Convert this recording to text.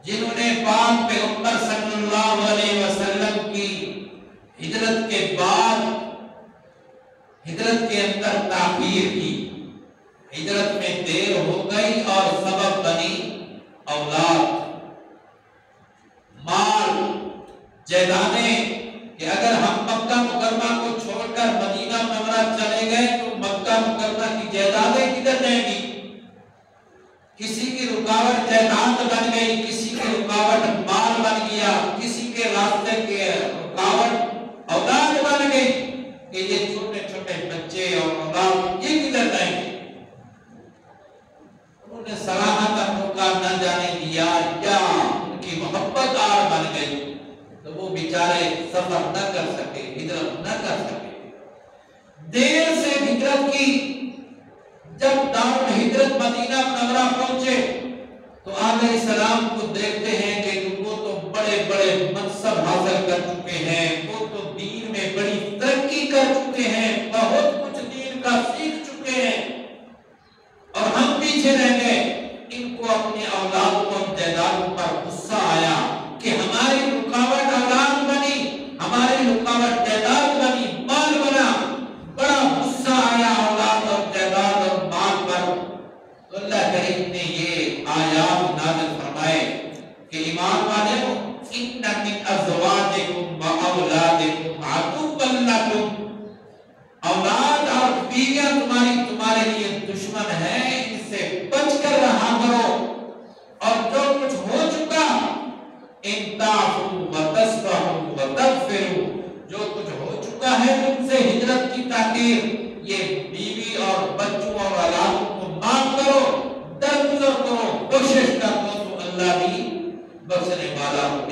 جنہوں نے پاک پیغمبر صلی اللہ علیہ وسلم کی ہجرت کے بعد ہجرت کے اندر تاخیر کی، ہجرت میں دیر ہو گئی اور سبب بنی اولاد، مال، جائیدادیں، کہ اگر ہم مکہ مکرمہ کو چھوڑ کر مدینہ منورہ چلے گئے تو مکہ مکرمہ کی جائیدادیں کدھر جائیں گی؟ کسی کی رکاوٹ جائیداد بن گئی، کسی کی رکاوٹ مال بن گیا، کسی کے راستے کے رکاوٹ اولاد بن گئی کہ یہ چھوٹے چھوٹے بچے اور اولاد یہ کدھر جائیں گے؟ انہوں نے صراحت موقع نہ جانے دیا یا ان کی محبت آر بن گئی تو وہ بیچارے سفر نہ کر سکے، ہجرت نہ کر سکے، دیر سے ہجرت کی۔ جب دار ہجرت مدینہ منورہ پہنچے تو آقا علیہ السلام کو دیکھتے ہیں کہ وہ تو بڑے بڑے منصب حاصل کر چکے ہیں، وہ تو دین میں بڑی ترقی کر چکے ہیں، بہت کچھ دین کا سیکھ چکے ہیں، اور ہم پیچھے رہ گئے۔ ان کو اپنے اولاد کو جائیدادوں پر غصہ آیا کہ ہماری رکاوٹ اولاد بنی، ہماری رکاوٹ جائیداد بنی، مال بنا، بڑا غصہ آیا اولاد اور جائیداد اور مال پر۔ تو اللہ کریم نے یہ آیات نازل فرمائے کہ ایمان والو ان من ازواجکم واولادکم عدوا لکم، اولاد اور بیویاں تمہارے لیے دشمن ہیں، ان سے بچ کر رہا کرو، اور جو کچھ ہو چکا ان تعفوا وتصفحوا وتغفروا، جو کچھ ہو چکا ہے تم سے ہجرت کی تاخیر، یہ بیوی اور بچوں اور اولادوں کو معاف کرو، درگزر کرو، کوشش کرو تو اللہ بھی بخشنے والا ہو۔